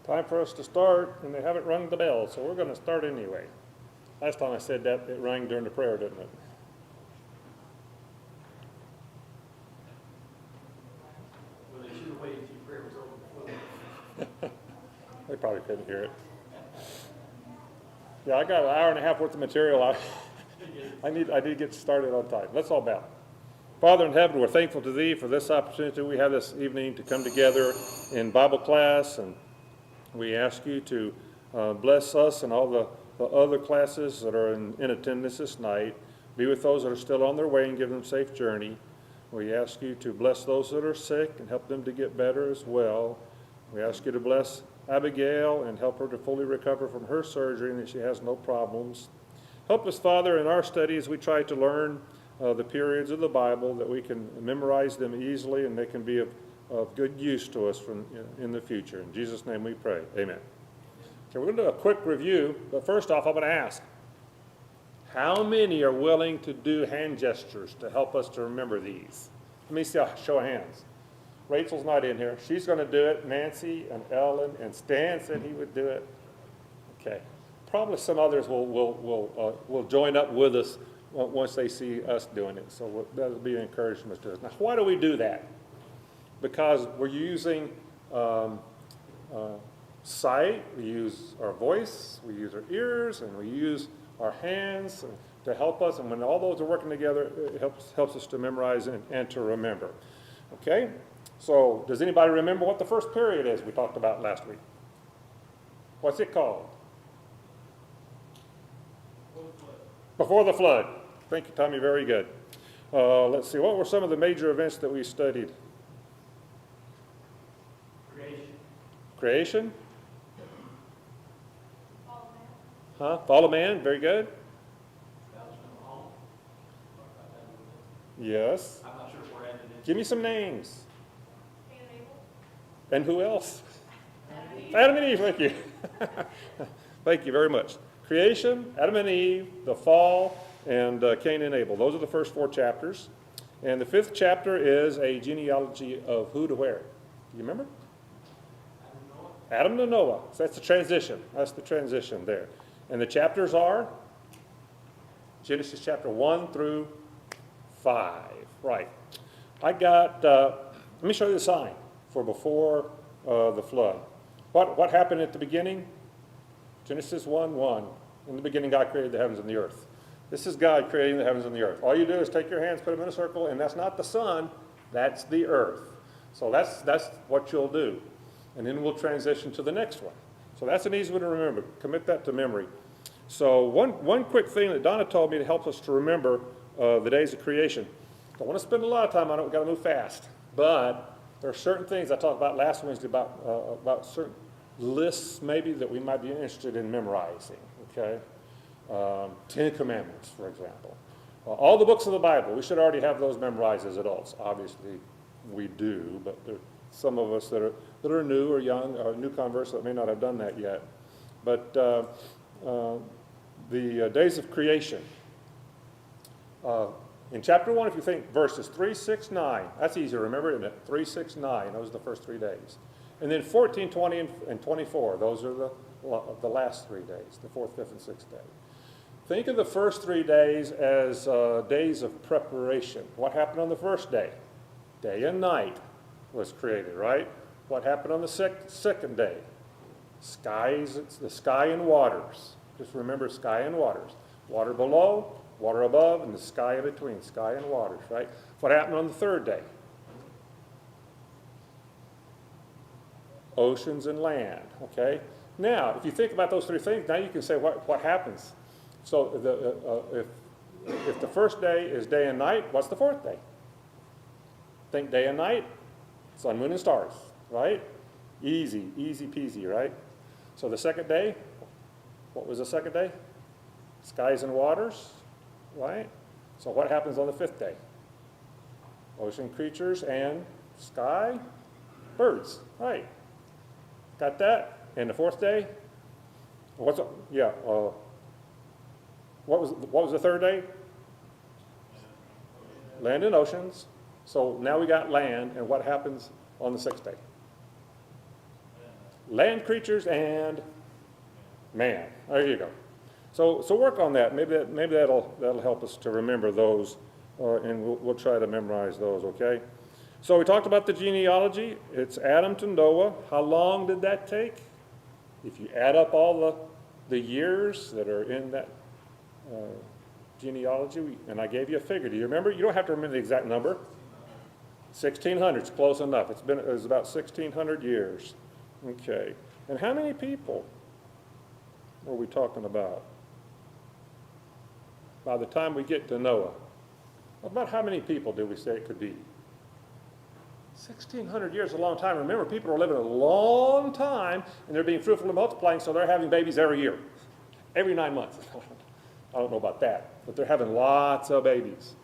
Time for us to start, and they haven't rung the bell, so we're going to start anyway. Last time I said that, it rang during the prayer, didn't it? Well, they should have waited until prayer was over before. They probably couldn't hear it. Yeah, I got an hour and a half worth of material. I need to get started on time. Let's all bow. Father in heaven, we're thankful to Thee for this opportunity we have this evening to come together in Bible class, and we ask You to bless us and all the other classes that are in attendance this night. Be with those that are still on their way and give them safe journey. We ask You to bless those that are sick and help them to get better as well. We ask You to bless Abigail and help her to fully recover from her surgery and that she has no problems. Help us, Father, in our studies we try to learn the periods of the Bible, that we can memorize them easily and they can be of good use to us in the future. In Jesus' name we pray. Amen. Okay, we're going to do a quick review, but first off I'm going to ask, how many are willing to do hand gestures to help us to remember these? Let me see a show of hands. Rachel's not in here. She's going to do it. Nancy and Ellen and Stan said he would do it. Okay. Probably some others will join up with us once they see us doing it. So that'll be an encouragement to us. Now, why do we do that? Because we're using sight, we use our voice, we use our ears, and we use our hands to help us. And when all those are working together, it helps us to memorize and to remember. Okay? So does anybody remember what the first period is we talked about last week? What's it called? Before the flood. Thank you, Tommy. Very good. Let's see. What were some of the major events that we studied? Creation. Fall of man. Very good. Yes. I'm not sure if we're adding it. Give me some names. And who else? Adam and Eve. Thank you. Thank you very much. Creation, Adam and Eve, the fall, and Cain and Abel. Those are the first 4 chapters. And the 5th chapter is a genealogy of who to where. Do you remember? Adam to Noah. So that's the transition. That's the transition there. And the chapters are Genesis chapter 1 through 5. Right. I got, let me show you the sign for before the flood. What happened at the beginning? Genesis 1:1. In the beginning, God created the heavens and the earth. This is God creating the heavens and the earth. All you do is take your hands, put them in a circle, and that's not the sun, that's the earth. So that's what you'll do. And then we'll transition to the next one. So that's an easy one to remember. Commit that to memory. So one quick thing that Donna told me to help us to remember the days of creation. Don't want to spend a lot of time on it. We've got to move fast. But there are certain things I talked about last Wednesday about certain lists maybe that we might be interested in memorizing. Okay, 10 Commandments, for example. All the books of the Bible, we should already have those memorized as adults. Obviously, we do, but there are some of us that are new or young or new converts that may not have done that yet. But the days of creation. In chapter 1, if you think verses 3, 6, 9, that's easy to remember, isn't it? 3, 6, 9, those are the first 3 days. And then 14, 20, and 24, those are the last 3 days, the 4th, 5th, and 6th day. Think of the first 3 days as days of preparation. What happened on the first day? Day and night was created, right? What happened on the second day? The sky and waters. Just remember sky and waters. Water below, water above, and the sky in between. Sky and waters, right? What happened on the third day? Oceans and land, okay? Now, if you think about those 3 things, now you can say what happens. So if the first day is day and night, what's the 4th day? Think day and night, sun, moon, and stars, right? Easy peasy, right? So the second day, what was the second day? Skies and waters, right? So what happens on the 5th day? Ocean creatures and sky, birds, right? Got that? And the 4th day? What was the 3rd day? Land and oceans. So now we got land, and what happens on the 6th day? land creatures, and man. There you go. So work on that. Maybe that'll help us to remember those, and we'll try to memorize those. Okay. So we talked about the genealogy. It's Adam to Noah. How long did that take? If you add up all the years that are in that genealogy, and I gave you a figure. Do you remember? You don't have to remember the exact number. 1,600 is close enough. It was about 1,600 years. Okay. And how many people were we talking about? By the time we get to Noah, about how many people do we say it could be? 1,600 years is a long time. Remember, people are living a long time, and they're being fruitful and multiplying, so they're having babies every year, every 9 months. I don't know about that, but they're having lots of babies.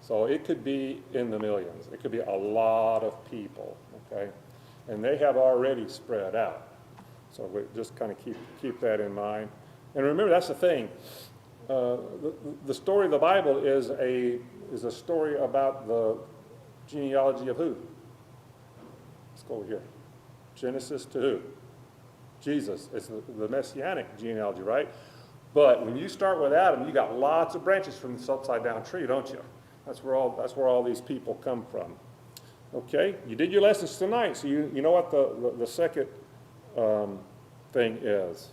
So it could be in the millions. It could be a lot of people, okay? And they have already spread out. So we just kind of keep that in mind. And remember, that's the thing. The story of the Bible is a story about the genealogy of who? Let's go over here. Genesis to who? Jesus. It's the messianic genealogy, right? But when you start with Adam, you got lots of branches from this upside down tree, don't you? That's where all these people come from. Okay, you did your lessons tonight, so you know what the second thing is.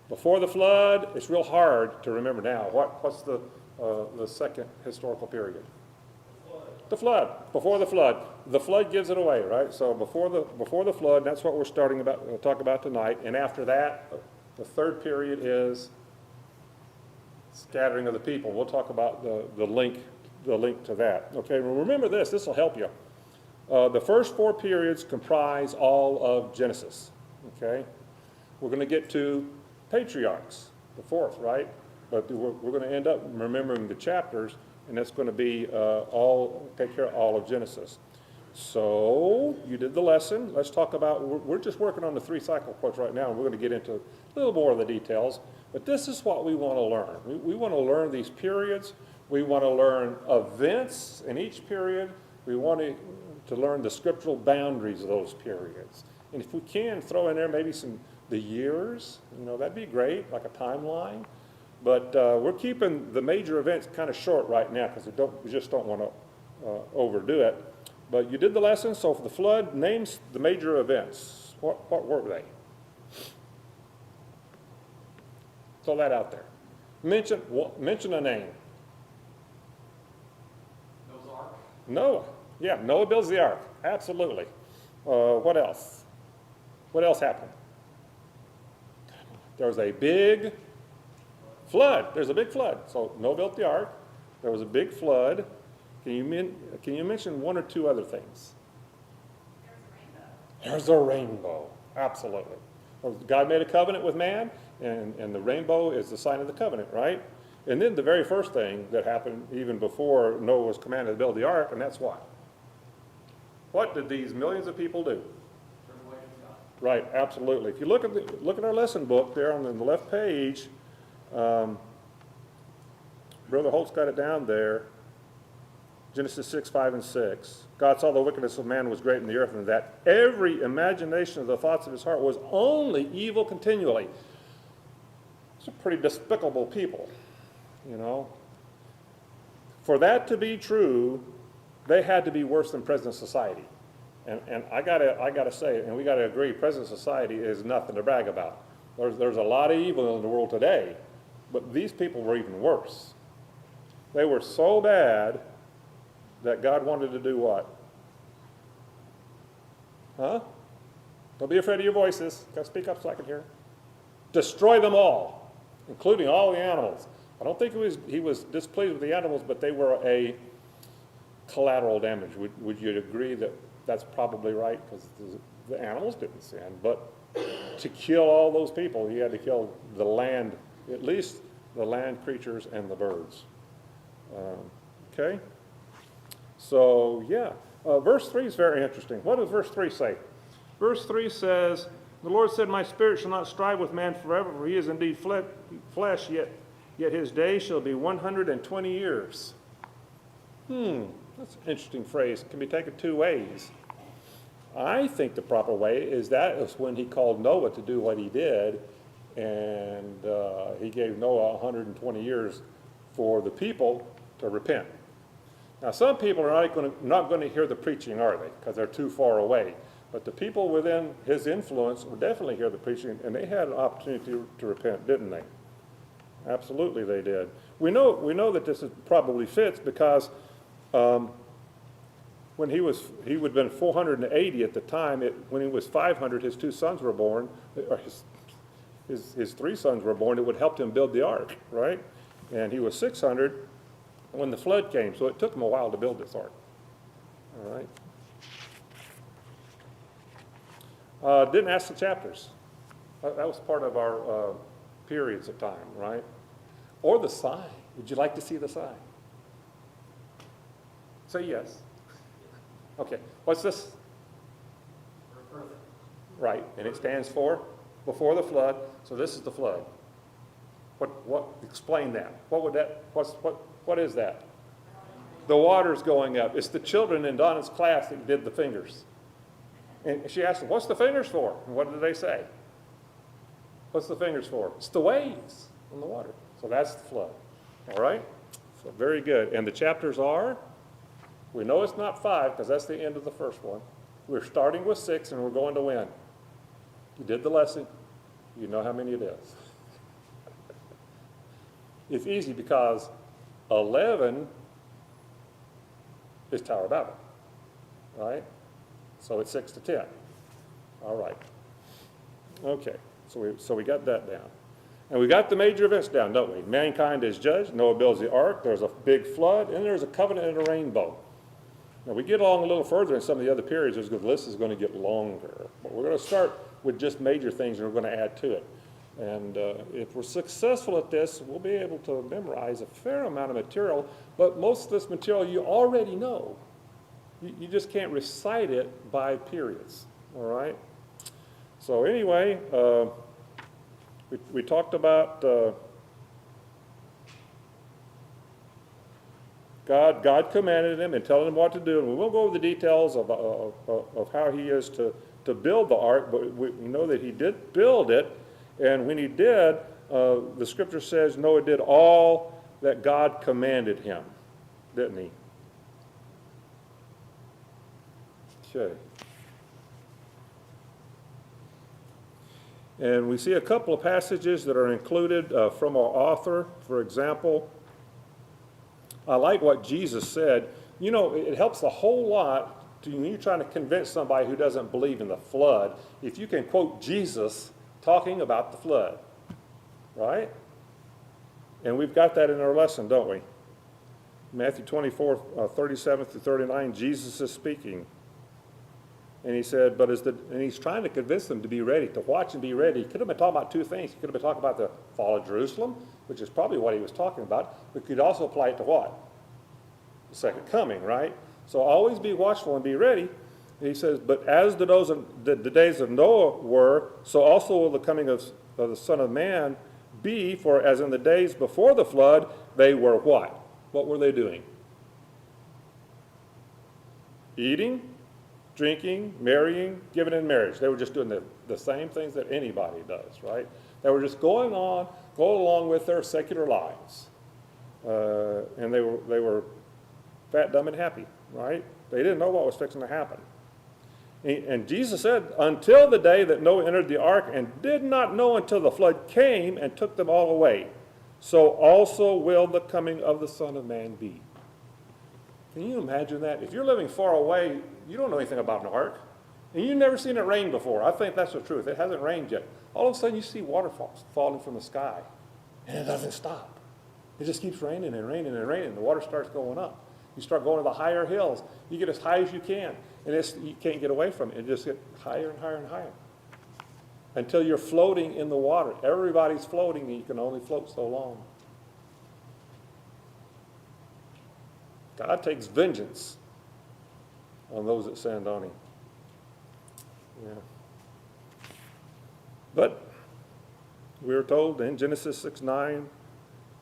Before the flood, it's real hard to remember now. What's the second historical period? The flood. Before the flood. The flood gives it away, right? So before the flood, that's what we're starting to talk about tonight. And after that, the third period is scattering of the people. We'll talk about the link to that. Okay, well, remember this will help you. The first 4 periods comprise all of Genesis. Okay, we're going to get to patriarchs, the 4th, right? But we're going to end up remembering the chapters, and that's going to be take care of all of Genesis. So you did the lesson. Let's talk about, we're just working on the 3 cycle quotes right now, and we're going to get into a little more of the details. But this is what we want to learn. We want to learn these periods. We want to learn events in each period. We want to learn the scriptural boundaries of those periods. And if we can, throw in there maybe the years, that'd be great, like a timeline. But we're keeping the major events kind of short right now because we just don't want to overdo it. But you did the lesson, so for the flood, names the major events. What were they? Throw that out there. Mention a name. Noah's Ark. Noah. Yeah, Noah builds the ark. Absolutely. What else? What else happened? There was a big flood. There's a big flood. So Noah built the ark. There was a big flood. Can you mention 1 or 2 other things? There's a rainbow. Absolutely. God made a covenant with man, and the rainbow is the sign of the covenant, right? And then the very first thing that happened even before Noah was commanded to build the ark, and that's what? What did these millions of people do? Turn away from God. Right, absolutely. If you look at our lesson book there on the left page, Brother Holt's got it down there. Genesis 6, 5, and 6. God saw the wickedness of man was great in the earth, and that every imagination of the thoughts of his heart was only evil continually. It's a pretty despicable people, For that to be true, they had to be worse than present society. And I gotta say, and we gotta agree, present society is nothing to brag about. There's a lot of evil in the world today, but these people were even worse. They were so bad that God wanted to do what? Huh? Don't be afraid of your voices. Gotta speak up so I can hear. Destroy them all, including all the animals. I don't think he was displeased with the animals, but they were a collateral damage. Would you agree that that's probably right? Because the animals didn't sin, but to kill all those people, he had to kill the land, at least the land creatures and the birds. Okay? So, yeah. Verse 3 is very interesting. What does verse 3 say? Verse 3 says, the Lord said, my spirit shall not strive with man forever, for he is indeed flesh, yet his days shall be 120 years. That's an interesting phrase. It can be taken 2 ways. I think the proper way is that is when he called Noah to do what he did, and he gave Noah 120 years for the people to repent. Now, some people are not going to hear the preaching, are they? Because they're too far away. But the people within his influence would definitely hear the preaching, and they had an opportunity to repent, didn't they? Absolutely, they did. We know that this probably fits because when he would have been 480 at the time. When he was 500, his two sons were born, or his three sons were born. It would help him build the ark, right? And he was 600 when the flood came, so it took him a while to build this ark. All right. Didn't ask the chapters. That was part of our periods of time, right? Or the sign. Would you like to see the sign? Say yes. Okay. What's this? Perfect. Right, and it stands for before the flood. So this is the flood. What? Explain that. What is that? The water's going up. It's the children in Donna's class that did the fingers. And she asked them, what's the fingers for? And what did they say? What's the fingers for? It's the waves on the water. So that's the flood. All right? So very good. And the chapters are, we know it's not 5 because that's the end of the first one. We're starting with 6 and we're going to when? You did the lesson. You know how many it is. It's easy because 11 is Tower of Babel, right? So it's 6 to 10. All right. Okay, so we got that down. And we got the major events down, don't we? Mankind is judged. Noah builds the ark. There's a big flood, and there's a covenant and a rainbow. Now, we get along a little further in some of the other periods because the list is going to get longer. But we're going to start with just major things, and we're going to add to it. And if we're successful at this, we'll be able to memorize a fair amount of material. But most of this material you already know. You just can't recite it by periods, all right? So anyway, we talked about God commanded him and telling him what to do. And we won't go over the details of how he is to build the ark, but we know that he did build it. And when he did, the scripture says Noah did all that God commanded him, didn't he? Okay. And we see a couple of passages that are included from our author. For example, I like what Jesus said. You know, it helps a whole lot when you're trying to convince somebody who doesn't believe in the flood, if you can quote Jesus talking about the flood, right? And we've got that in our lesson, don't we? Matthew 24, 37 through 39, Jesus is speaking. And he said, and he's trying to convince them to be ready, to watch and be ready. He could have been talking about two things. He could have been talking about the fall of Jerusalem, which is probably what he was talking about, but could also apply it to what? The second coming, right? So always be watchful and be ready. And he says, but as the days of Noah were, so also will the coming of the Son of Man be, for as in the days before the flood, they were what? What were they doing? Eating, drinking, marrying, giving in marriage. They were just doing the same things that anybody does, right? They were just going along with their secular lives. And they were fat, dumb, and happy, right? They didn't know what was fixing to happen. And Jesus said, until the day that Noah entered the ark and did not know until the flood came and took them all away, so also will the coming of the Son of Man be. Can you imagine that? If you're living far away, you don't know anything about an ark, and you've never seen it rain before. I think that's the truth. It hasn't rained yet. All of a sudden, you see waterfalls falling from the sky, and it doesn't stop. It just keeps raining and raining and raining. The water starts going up. You start going to the higher hills. You get as high as you can, and you can't get away from it. It just gets higher and higher and higher until you're floating in the water. Everybody's floating, and you can only float so long. God takes vengeance on those that sin, don't he? Yeah. But we were told in Genesis 6:9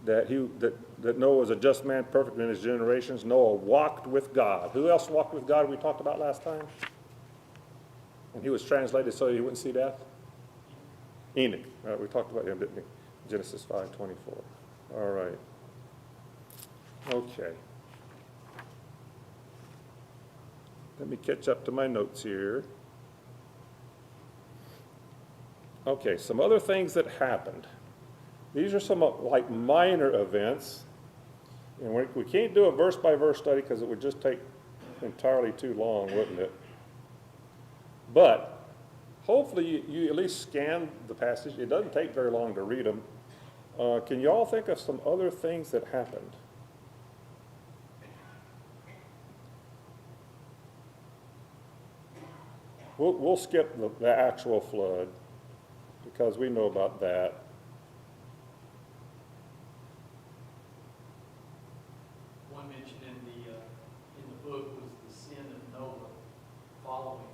that Noah was a just man, perfect in his generations. Noah walked with God. Who else walked with God we talked about last time? And he was translated so he wouldn't see death? Enoch. We talked about him, didn't we? Genesis 5:24. All right. Okay. Let me catch up to my notes here. Okay, some other things that happened. These are some like minor events. And we can't do a verse-by-verse study because it would just take entirely too long, wouldn't it? But hopefully you at least scan the passage. It doesn't take very long to read them. Can you all think of some other things that happened? We'll skip the actual flood because we know about that. One mention in the book was the sin of Noah following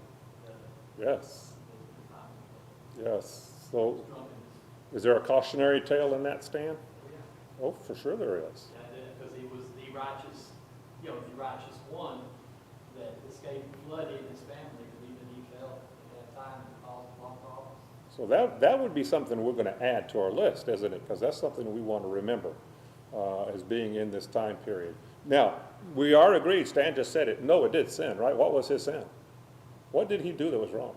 the Yes, time yes. So of drunkenness. is there a cautionary tale in that, Stan? Yeah. Oh, for sure there is. Because he was the righteous, the righteous one that escaped flood in his family, but even he fell at that time and caused a lot of problems. So that would be something we're going to add to our list, isn't it? Because that's something we want to remember as being in this time period. Now, we are agreed, Stan just said it, Noah did sin, right? What was his sin? What did he do that was wrong?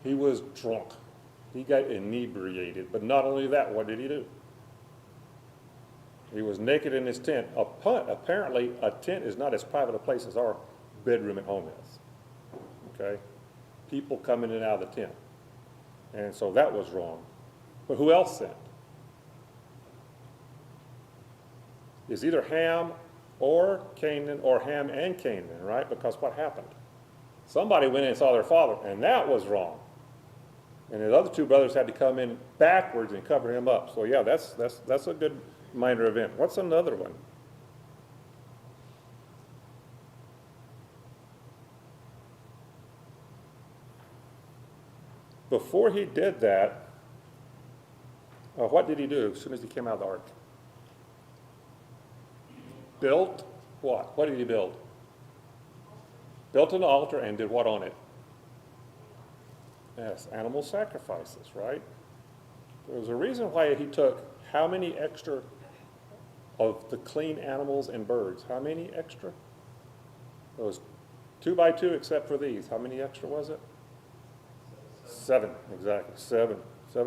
He was drunk. He got inebriated. But not only that, what did he do? He was naked in his tent. Apparently, a tent is not as private a place as our bedroom at home is. Okay? People come in and out of the tent. And so that was wrong. But who else sinned? It's either Ham or Canaan, or Ham and Canaan, right? Because what happened? Somebody went in and saw their father, and that was wrong. And the other two brothers had to come in backwards and cover him up. So yeah, that's a good minor event. What's another one? Before he did that, what did he do as soon as he came out of the ark? Built what? What did he build? Built an altar and did what on it? Yes, animal sacrifices, right? There was a reason why he took how many extra of the clean animals and birds? How many extra? It was 2 by 2 except for these. How many extra was it? 7, exactly. 7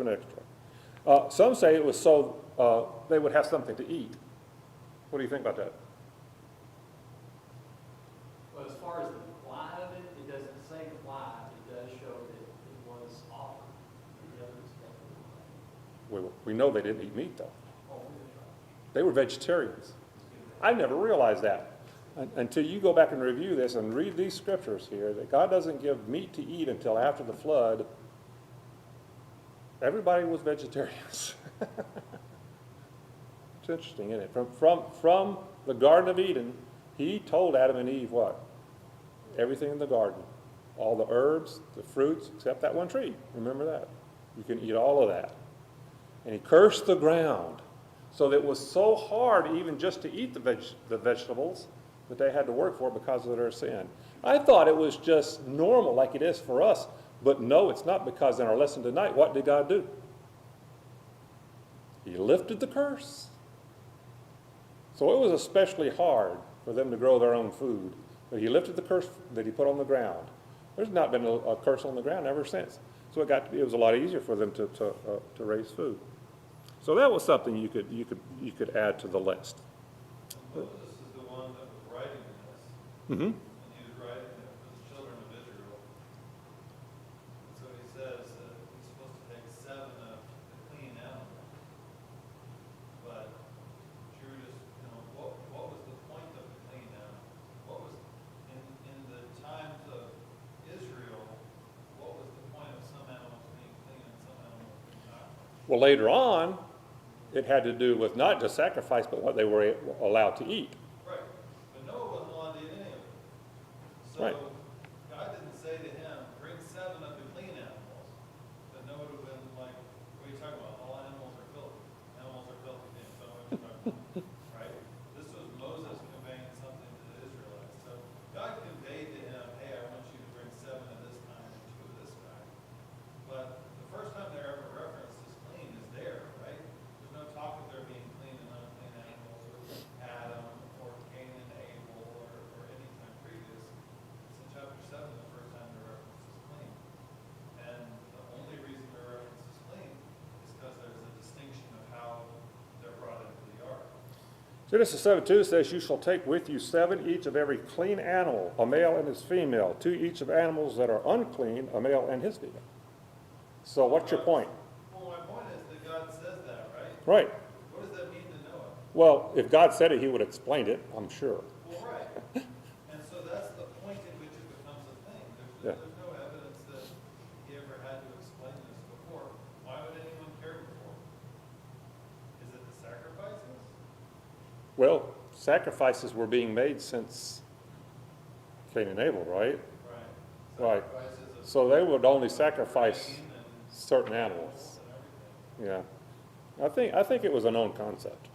extra. Some say it was so they would have something to eat. What do you think about that? Well, as far as the why of it, it doesn't say the why. It does show that it was offered. The others definitely. We know they didn't eat meat, though. Oh, that's right. They were vegetarians. I never realized that until you go back and review this and read these scriptures here, that God doesn't give meat to eat until after the flood. Everybody was vegetarians. It's interesting, isn't it? From the Garden of Eden, he told Adam and Eve what? Everything in the garden. All the herbs, the fruits, except that one tree. Remember that. You can eat all of that. And he cursed the ground. So that it was so hard even just to eat the vegetables that they had to work for because of their sin. I thought it was just normal like it is for us. But no, it's not, because in our lesson tonight, what did God do? He lifted the curse. So it was especially hard for them to grow their own food. But he lifted the curse that he put on the ground. There's not been a curse on the ground ever since. So it was a lot easier for them to raise food. So that was something you could add to the list. Moses is the one that was writing this. Mm-hmm. And he was writing it for the children of Israel. And so he says that he's supposed to take 7 of the clean animals. But Judas, what was the point of the clean animal? What was, in the times of Israel, what was the point of some animals being clean and some animals being not? Well, later on, it had to do with not just sacrifice, but what they were allowed to eat. Right. But Noah wasn't allowed to eat any of it. So Right. God didn't say to him, bring 7 of the clean animals. But Noah would have been like, what are you talking about? All animals are filthy. Animals are filthy things. Don't know what you're talking about. Right? This was Moses conveying something to the Israelites. So God conveyed to him, hey, I want you to bring 7 Genesis 7:2 says, "You shall take with you 7 each of every clean animal, a male and his female, 2 each of animals that are unclean, a male and his female." So what's your point? Well, my point is that God says that, right? Right. What does that mean to Noah? Well, if God said it, he would have explained it, I'm sure. Well, right. And so that's the point in which it becomes a thing. Yeah. There's no evidence that he ever had to explain this before. Why would anyone care before? Is it the sacrifices? Well, sacrifices were being made since Cain and Abel, right? Right. Right. Sacrifices of So they would only sacrifice grain and certain animals. and everything. Yeah. I think it was a known concept,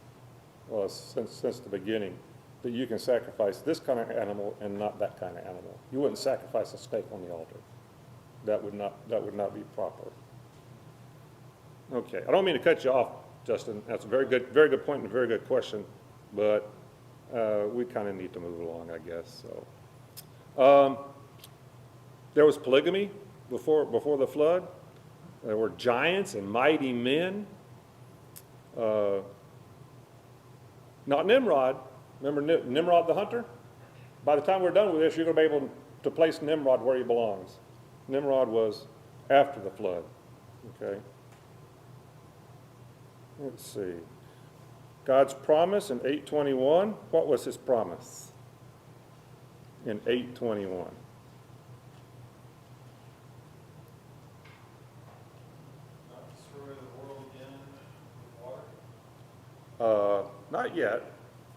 since the beginning, that you can sacrifice this kind of animal and not that kind of animal. You wouldn't sacrifice a steak on the altar. That would not be proper. Okay, I don't mean to cut you off, Justin. That's a very good point and a very good question, but we kind of need to move along, I guess. So, there was polygamy before the flood. There were giants and mighty men. Not Nimrod. Remember Nimrod the hunter? By the time we're done with this, you're going to be able to place Nimrod where he belongs. Nimrod was after the flood. Okay. Let's see. God's promise in 8:21. What was his promise in 8:21? Not destroy the world again with water? Not yet.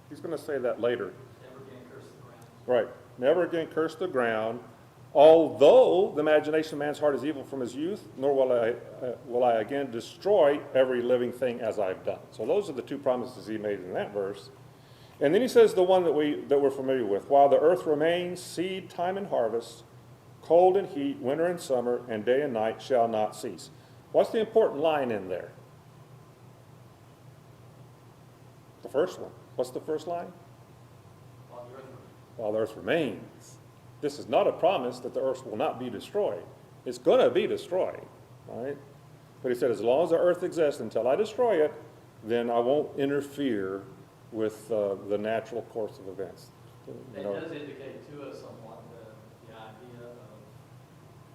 He's going to say that later. Never again curse the ground. Right. Never again curse the ground. Although the imagination of man's heart is evil from his youth, nor will I again destroy every living thing as I've done. So those are the 2 promises he made in that verse. And then he says the one that we're familiar with. While the earth remains, seed time and harvest, cold and heat, winter and summer, and day and night shall not cease. What's the important line in there? The first one. What's the first line? While the earth While the earth remains. This is not a promise that the earth will not be destroyed. It's going to be destroyed, right? But he said, as long as the earth exists until I destroy it, then I won't interfere with the natural course of events. That does indicate to us somewhat the idea of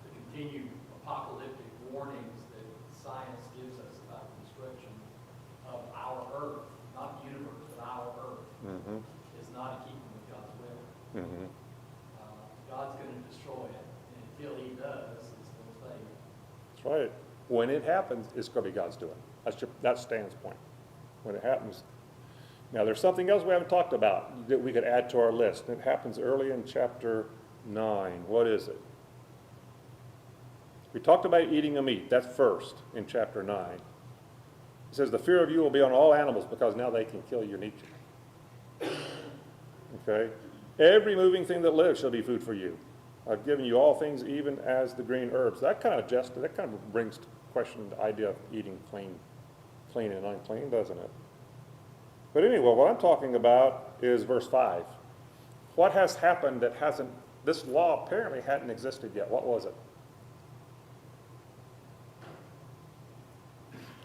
the continued apocalyptic warnings that science gives us about the destruction of our Earth, not the universe, but our Earth, Mm-hmm. is not in keeping with God's will. Mm-hmm. God's going to destroy it, and until he does, it's going to fade. That's right. When it happens, it's going to be God's doing. That's Stan's point. When it happens. Now, there's something else we haven't talked about that we could add to our list. It happens early in chapter 9. What is it? We talked about eating of meat. That's first in chapter 9. It says, the fear of you will be on all animals because now they can kill you and eat you. Okay? Every moving thing that lives shall be food for you. I've given you all things even as the green herbs. That kind of brings to question the idea of eating clean and unclean, doesn't it? But anyway, what I'm talking about is verse 5. What has happened that this law apparently hadn't existed yet? What was it?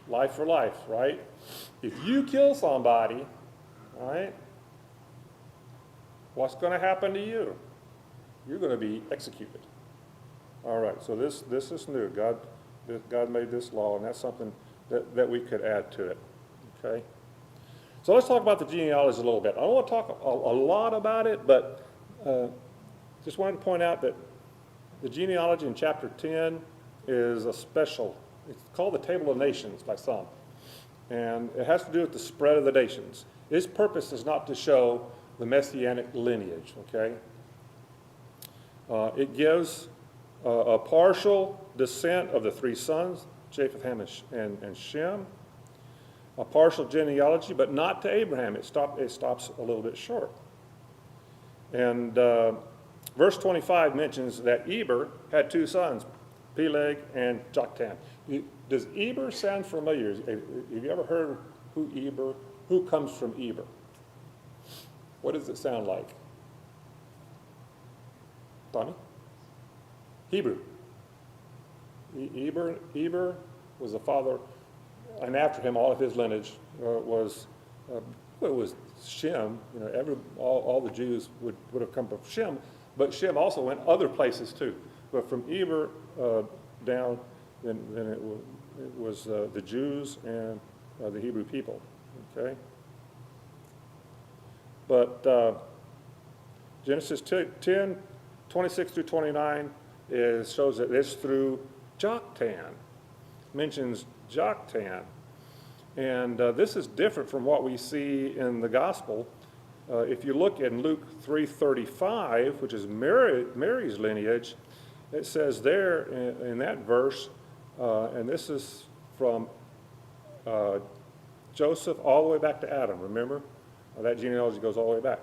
Life for life, right? If you kill somebody, right, what's going to happen to you? You're going to be executed. All right, so this is new. God made this law, and that's something that we could add to it. Okay? So let's talk about the genealogy a little bit. I don't want to talk a lot about it, but just wanted to point out that the genealogy in chapter 10 is a special. It's called the Table of Nations by some. And it has to do with the spread of the nations. Its purpose is not to show the messianic lineage, okay? It gives a partial descent of the 3 sons, Japheth, Ham, and Shem. A partial genealogy, but not to Abraham. It stops a little bit short. And verse 25 mentions that Eber had 2 sons, Peleg and Joktan. Does Eber sound familiar? Have you ever heard who comes from Eber? What does it sound like? Donnie? Hebrew. Eber was the father, and after him, all of his lineage was Shem, all the Jews would have come from Shem, but Shem also went other places too. But from Eber down, then it was the Jews and the Hebrew people, okay? But Genesis 10, 26 through 29 shows that it's through Joktan, mentions Joktan. And this is different from what we see in the gospel. If you look in Luke 3:35, which is Mary's lineage, it says there in that verse, and this is from Joseph all the way back to Adam, remember? That genealogy goes all the way back.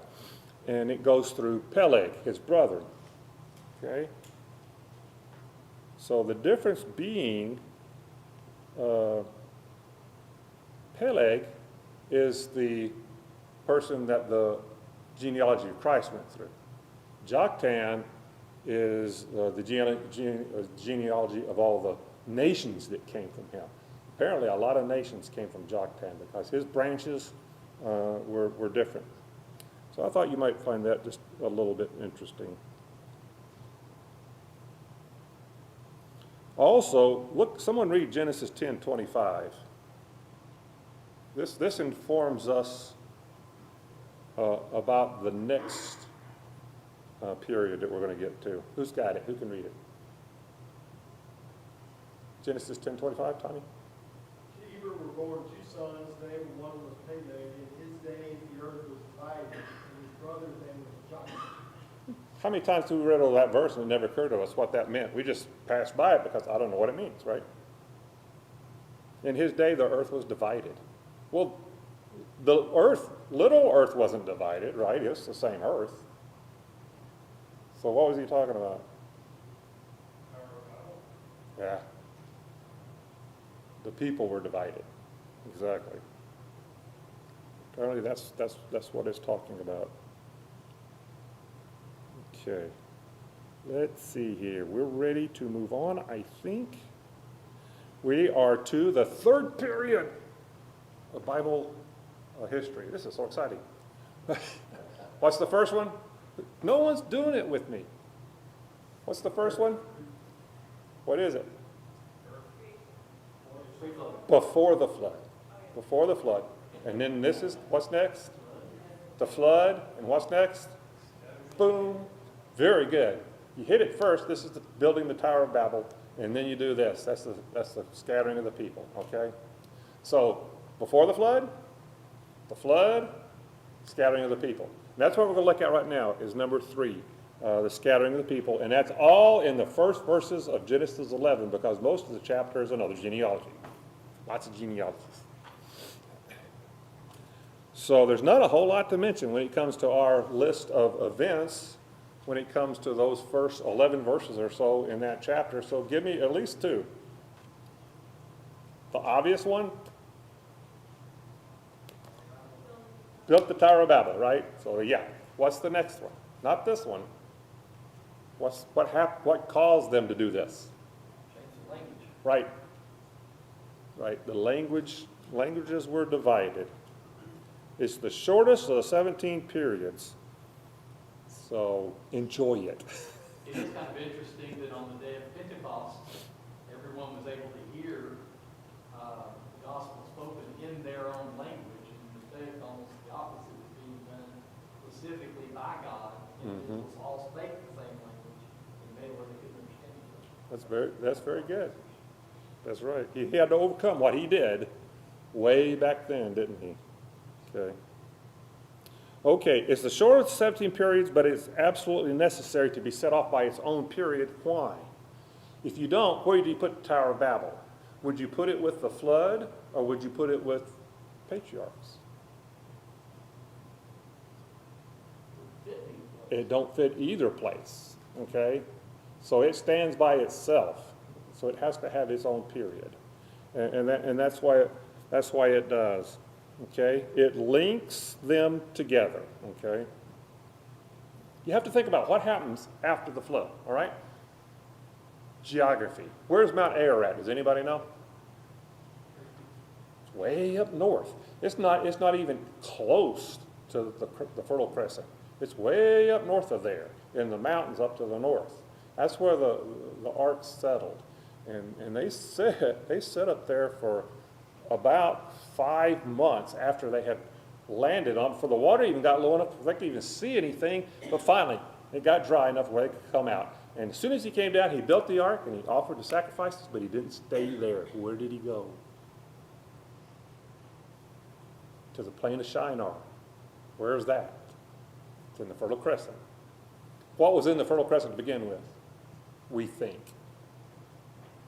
And it goes through Peleg, his brother, okay? So the difference being, Peleg is the person that the genealogy of Christ went through. Joktan is the genealogy of all the nations that came from him. Apparently, a lot of nations came from Joktan because his branches were different. So I thought you might find that just a little bit interesting. Also, look, someone read Genesis 10:25. This informs us about the next period that we're going to get to. Who's got it? Who can read it? Genesis 10:25, Tommy? To Eber were born two sons. Named one was Peleg. In his days the earth was divided, and his brother's name was Joktan. How many times have we read over that verse and it never occurred to us what that meant? We just passed by it because I don't know what it means, right? In his day, the earth was divided. Well, the earth, little earth wasn't divided, right? It's the same earth. So what was he talking about? Yeah. The people were divided. Exactly. Apparently that's what it's talking about. Okay. Let's see here. We're ready to move on, I think. We are to the third period of Bible history. This is so exciting. What's the first one? No one's doing it with me. What's the first one? What is it? Before the flood. Before the flood. And then this is, what's next? The flood. And what's next? Boom. Very good. You hit it first. This is building the Tower of Babel. And then you do this. That's the scattering of the people. Okay? So, before the flood, scattering of the people. And that's what we're going to look at right now is number 3, the scattering of the people. And that's all in the first verses of Genesis 11 because most of the chapter is another genealogy. Lots of genealogies. So there's not a whole lot to mention when it comes to our list of events, when it comes to those first 11 verses or so in that chapter. So give me at least 2. The obvious one, built the Tower of Babel, right? So yeah, what's the next one? Not this one. What caused them to do this? Change the language. Right. Right. The languages were divided. It's the shortest of the 17 periods. So enjoy it. It is kind of interesting that on the day of Pentecost, everyone was able to hear the gospel spoken in their own language. And instead, almost the opposite was being done specifically by God. Individuals all spake the same language and made where they couldn't understand each other. That's very good. That's right. He had to overcome what he did way back then, didn't he? Okay. Okay, it's the shortest 17 periods, but it's absolutely necessary to be set off by its own period. Why? If you don't, where do you put the Tower of Babel? Would you put it with the flood, or would you put it with patriarchs? It don't fit either place, okay? So it stands by itself. So it has to have its own period. And that's why it does. Okay? It links them together. Okay? You have to think about what happens after the flood, all right? Geography. Where's Mount Ararat? Does anybody know? It's way up north. It's not even close to the Fertile Crescent. It's way up north of there, in the mountains up to the north. That's where the ark settled. And they sit up there for about 5 months after they had landed on, for the water even got low enough they could even see anything, but finally it got dry enough where they could come out. And as soon as he came down, he built the ark and he offered the sacrifices, but he didn't stay there. Where did he go? To the plain of Shinar. Where is that? It's in the Fertile Crescent. What was in the Fertile Crescent to begin with? We think.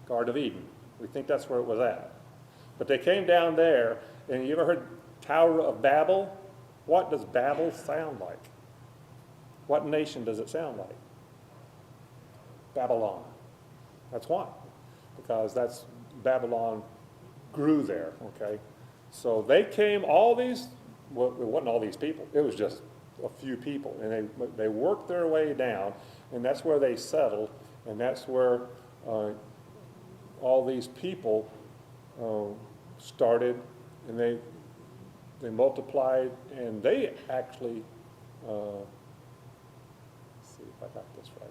Garden of Eden. We think that's where it was at. But they came down there, and you ever heard Tower of Babel? What does Babel sound like? What nation does it sound like? Babylon. That's why. Because that's Babylon grew there, okay? So they came, all these, well, it wasn't all these people. It was just a few people. And they worked their way down, and that's where they settled, and that's where all these people started, and they multiplied, and they actually, let's see if I got this right.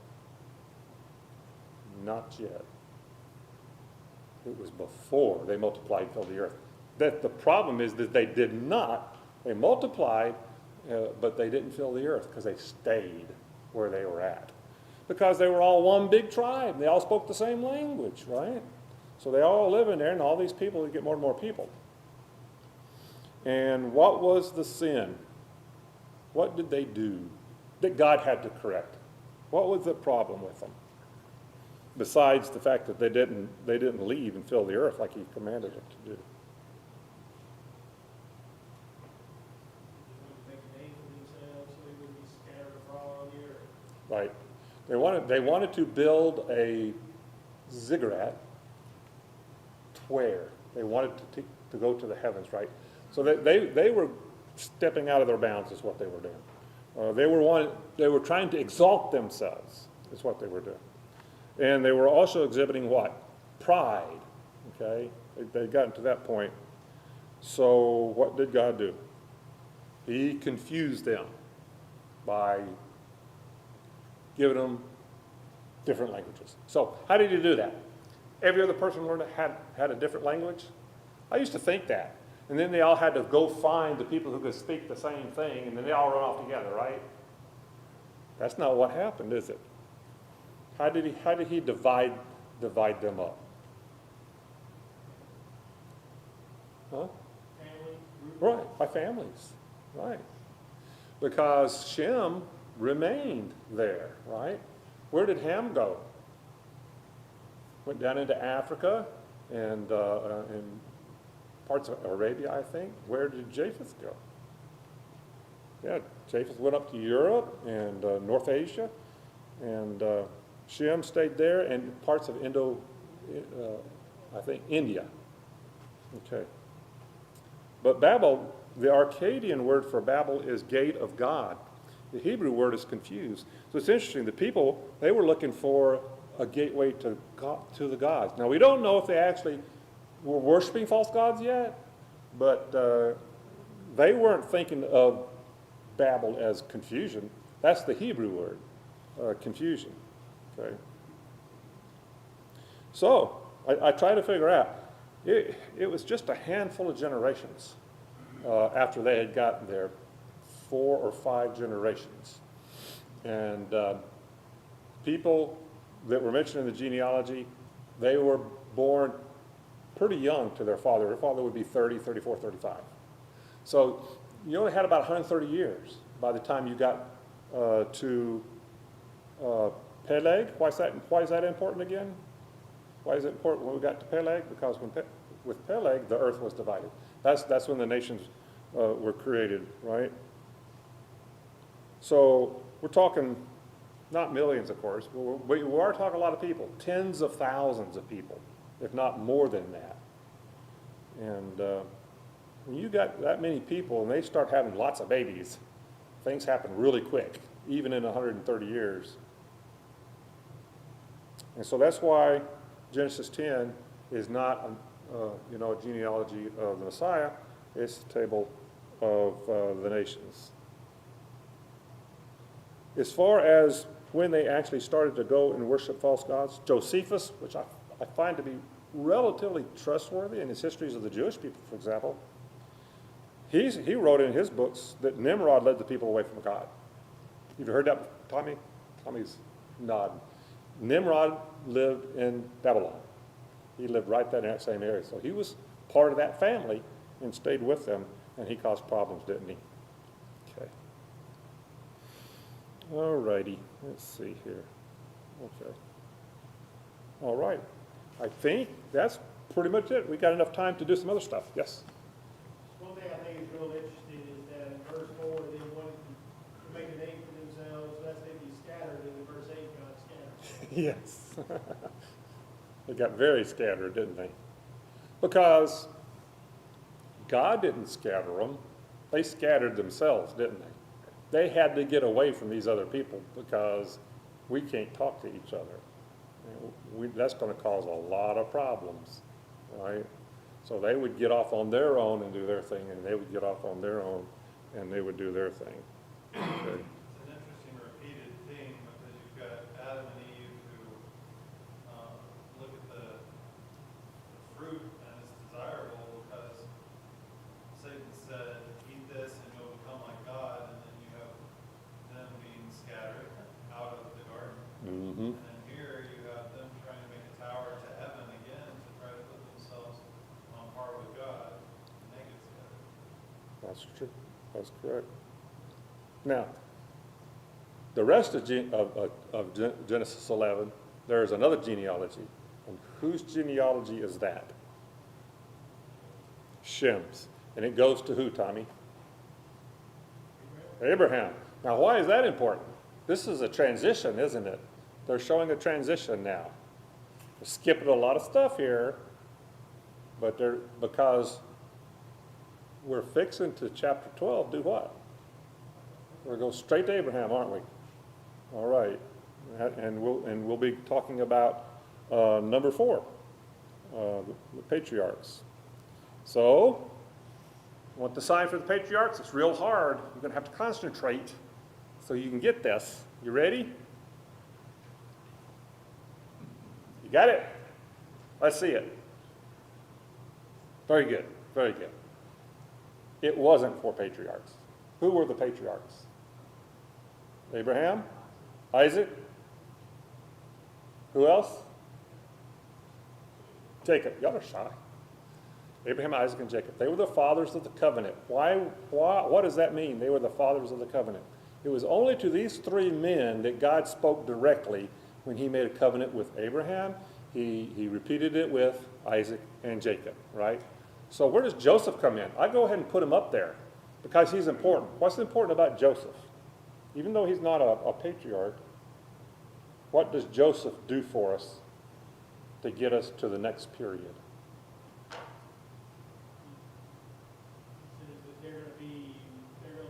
Not yet. It was before they multiplied and filled the earth. That the problem is that they did not. They multiplied, but they didn't fill the earth because they stayed where they were at. Because they were all one big tribe. They all spoke the same language, right? So they all live in there, and all these people would get more and more people. And what was the sin? What did they do that God had to correct? What was the problem with them? Besides the fact that they didn't leave and fill the earth like he commanded them to do. Make a name for themselves so they wouldn't be scattered abroad on the earth. Right. They wanted to build a ziggurat where they wanted to go to the heavens, right? So they were stepping out of their bounds is what they were doing. They were trying to exalt themselves is what they were doing. And they were also exhibiting what? Pride, okay? They'd gotten to that point. So what did God do? He confused them by giving them different languages. So how did he do that? Every other person had a different language? I used to think that. And then they all had to go find the people who could speak the same thing, and then they all run off together, right? That's not what happened, is it? How did he divide them up? Huh? Family, group. Right, by families, right. Because Shem remained there, right? Where did Ham go? Went down into Africa and parts of Arabia, I think. Where did Japheth go? Yeah, Japheth went up to Europe and North Asia, and Shem stayed there, and parts of I think India. Okay. But Babel, the Akkadian word for Babel is gate of God. The Hebrew word is confused. So it's interesting. The people, they were looking for a gateway to God, to the gods. Now, we don't know if they actually were worshiping false gods yet, but they weren't thinking of Babel as confusion. That's the Hebrew word, confusion. Okay. So I try to figure out. It was just a handful of generations after they had gotten there, 4 or 5 generations, and people that were mentioned in the genealogy, they were born pretty young to their father. Their father would be 30, 34, 35. So you only had about 130 years by the time you got to Peleg. Why is that important again? Why is it important when we got to Peleg? Because with Peleg, the earth was divided. That's when the nations were created, right? So we're talking not millions, of course, but we are talking a lot of people, tens of thousands of people, if not more than that. And when you got that many people and they start having lots of babies, things happen really quick, even in 130 years. And so that's why Genesis 10 is not a genealogy of the Messiah. It's a table of the nations. as far as when they actually started to go and worship false gods, Josephus, which I find to be relatively trustworthy in his histories of the Jewish people, for example, he wrote in his books that Nimrod led the people away from God. You've heard that, Tommy? Tommy's nodding. Nimrod lived in Babylon. He lived right there in that same area. So he was part of that family and stayed with them, and he caused problems, didn't he? Okay. All righty. Let's see here. Okay. All right. I think that's pretty much it. We got enough time to do some other stuff. Yes? One thing I think is real interesting is that in verse 4, they wanted to make a name for themselves, lest they be scattered, and in verse 8, God scattered. Yes. They got very scattered, didn't they? Because God didn't scatter them. They scattered themselves, didn't they? They had to get away from these other people because we can't talk to each other. That's going to cause a lot of problems, right? So they would get off on their own and do their thing, and they would get off on their own and they would do their thing. Okay. It's an interesting repeated theme because you've got Adam and Eve who look at the fruit and it's desirable because Satan said, eat this and you'll become like God, and then you have them being scattered out of the garden. Mm-hmm. And then here you have them trying to make a tower to heaven again to try to put themselves on par with God, and they get scattered. That's true. That's correct. Now, the rest of Genesis 11, there is another genealogy. And whose genealogy is that? Shem's. And it goes to who, Tommy? Abraham. Now, why is that important? This is a transition, isn't it? They're showing a transition now. They're skipping a lot of stuff here, but because we're fixing to chapter 12, do what? We're going to go straight to Abraham, aren't we? All right. And we'll be talking about number 4, the patriarchs. So, want the sign for the patriarchs? It's real hard. You're going to have to concentrate so you can get this. You ready? You got it? Let's see it. Very good. Very good. It wasn't 4 patriarchs. Who were the patriarchs? Abraham? Isaac? Who else? Jacob. Y'all are shy. Abraham, Isaac, and Jacob. They were the fathers of the covenant. What does that mean? They were the fathers of the covenant. It was only to these 3 men that God spoke directly when he made a covenant with Abraham. He repeated it with Isaac and Jacob, right? So where does Joseph come in? I go ahead and put him up there because he's important. What's important about Joseph? Even though he's not a patriarch, what does Joseph do for us to get us to the next period? They're going to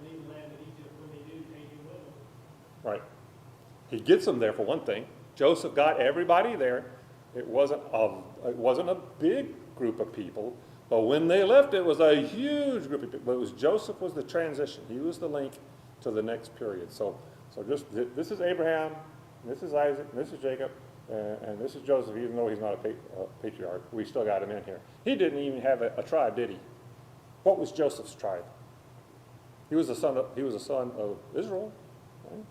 leave the land of Egypt when they do, take him with them. Right. He gets them there for one thing. Joseph got everybody there. It wasn't a big group of people, but when they left, it was a huge group of people. But Joseph was the transition. He was the link to the next period. So just this is Abraham, this is Isaac, this is Jacob, and this is Joseph. Even though he's not a patriarch, we still got him in here. He didn't even have a tribe, did he? What was Joseph's tribe? He was a son of Israel. Right?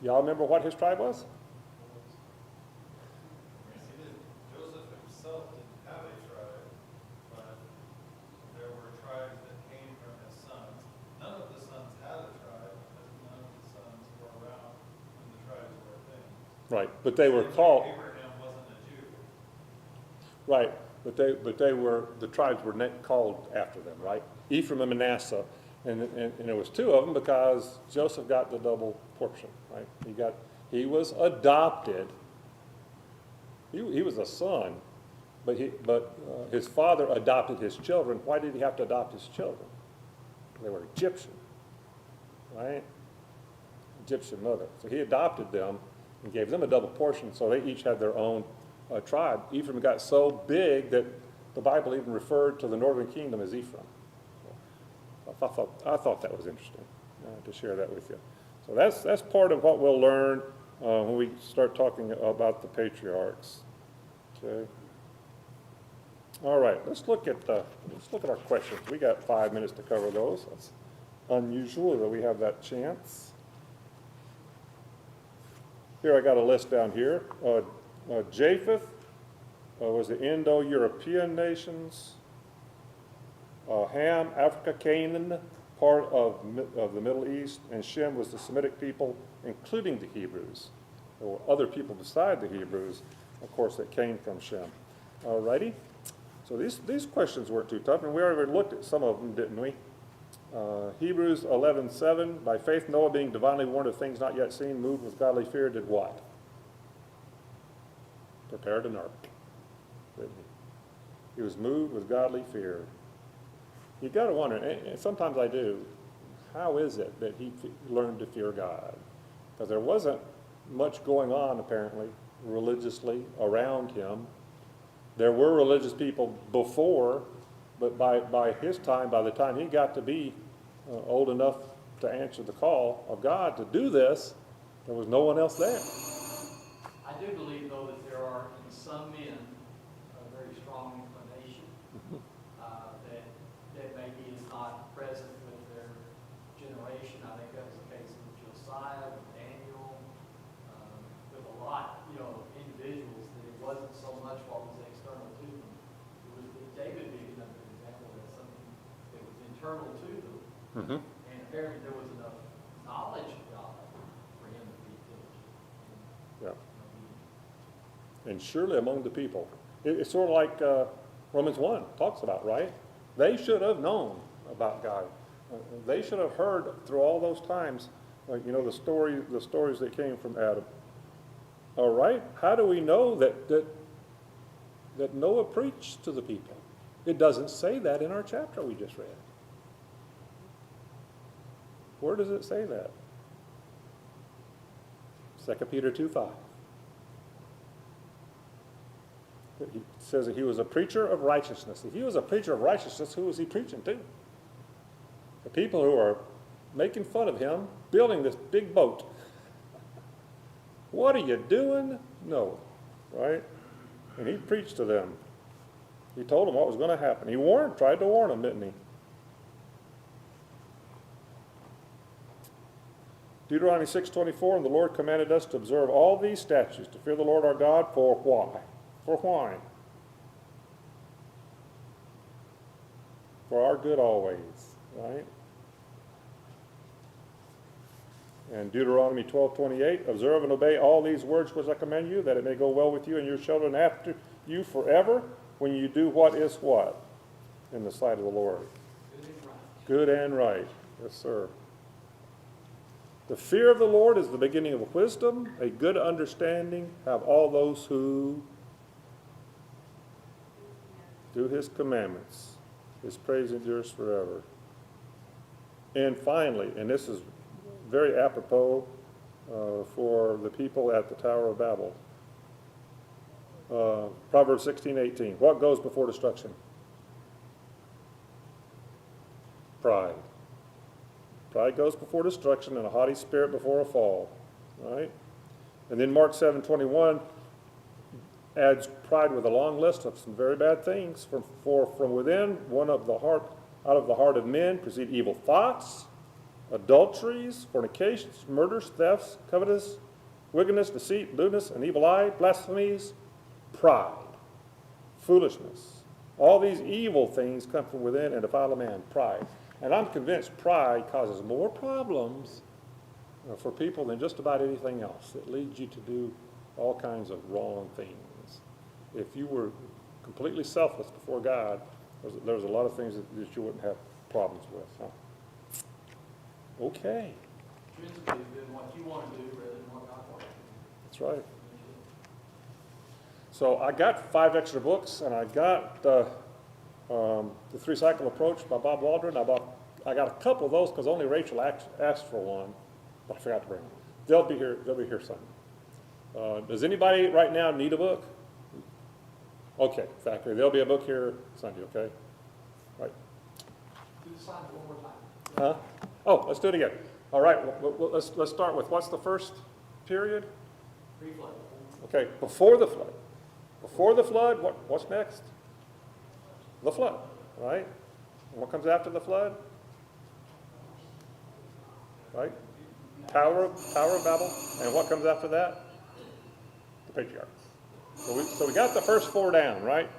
Y'all remember what his tribe was? Joseph himself didn't have a tribe, but there were tribes that came from his sons. None of the sons had a tribe because none of the sons were around when the tribes were a thing. Right, but they were Same way called. Abraham wasn't a Jew. Right, but they were, the tribes were called after them, right? Ephraim and Manasseh, and there was 2 of them because Joseph got the double portion, right? He was adopted. He was a son, but his father adopted his children. Why did he have to adopt his children? They were Egyptian, right? Egyptian mother. So he adopted them and gave them a double portion, so they each had their own tribe. Ephraim got so big that the Bible even referred to the northern kingdom as Ephraim. I thought that was interesting to share that with you. So that's part of what we'll learn when we start talking about the patriarchs. Okay. All right, let's look at our questions. We got 5 minutes to cover those. That's unusual that we have that chance. Here I got a list down here. Japheth was the Indo-European nations. Ham, Africa, Canaan, part of the Middle East, and Shem was the Semitic people, including the Hebrews. There were other people beside the Hebrews, of course, that came from Shem. All righty. So these questions weren't too tough, and we already looked at some of them, didn't we? Hebrews 11:7, by faith Noah, being divinely warned of things not yet seen, moved with godly fear, did what? Prepared an ark, didn't he? He was moved with godly fear. You got to wonder, and sometimes I do, how is it that he learned to fear God? Because there wasn't much going on, apparently, religiously around him. There were religious people before, but by his time, by the time he got to be old enough to answer the call of God to do this, there was no one else there. I do believe, though, that there are in some men a very strong inclination that maybe is not present with their generation. I think that was the case with Josiah, with Daniel, with a lot, individuals, that it wasn't so much what was external to them. It was David being another example of something that was internal to them. Mm-hmm. And apparently there was enough knowledge of God for him to be diligent. Yeah. And surely among the people. It's sort of like Romans 1 talks about, right? They should have known about God. They should have heard through all those times, the stories that came from Adam. All right, how do we know that Noah preached to the people? It doesn't say that in our chapter we just read. Where does it say that? 2 Peter 2:5. He says that he was a preacher of righteousness. If he was a preacher of righteousness, who was he preaching to? The people who are making fun of him, building this big boat. What are you doing? No, right? And he preached to them. He told them what was going to happen. He tried to warn them, didn't he? Deuteronomy 6:24, and the Lord commanded us to observe all these statutes, to fear the Lord our God, for why? For why? For our good always, right? And Deuteronomy 12:28, observe and obey all these words which I command you, that it may go well with you and your children after you forever, when you do what is what? In the sight of the Lord. Good and right. Yes, sir. The fear of the Lord is the beginning of wisdom. A good understanding have all those who do his commandments. His praise endures forever. And finally, and this is very apropos for the people at the Tower of Babel. Proverbs 16:18. What goes before destruction? Pride. Pride goes before destruction, and a haughty spirit before a fall. Right? And then Mark 7:21 adds pride with a long list of some very bad things. For from within out of the heart of men proceed evil thoughts, adulteries, fornications, murders, thefts, covetous, wickedness, deceit, lewdness, an evil eye, blasphemies, pride, foolishness. All these evil things come from within and defile a man. Pride. And I'm convinced pride causes more problems for people than just about anything else. It leads you to do all kinds of wrong things. If you were completely selfless before God, there's a lot of things that you wouldn't have problems with. Huh? Okay. Principally doing what you want to do rather than what God wants you to do. That's right. So I got 5 extra books, and I got the 3-cycle approach by Bob Waldron. I got a couple of those because only Rachel asked for one, but I forgot to bring them. They'll be here soon. Does anybody right now need a book? Okay, exactly. There'll be a book here Sunday, okay? Right. Do the sign one more time. Huh? Oh, let's do it again. All right, let's start with, what's the first period? Pre-flood. Okay, before the flood. Before the flood, what's next? The flood, right? And what comes after the flood? Right? Tower of Babel. And what comes after that? The patriarchs. So we got the first 4 down, right?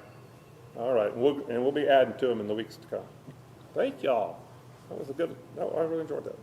All right, and we'll be adding to them in the weeks to come. Thank y'all. That was a good, I really enjoyed that.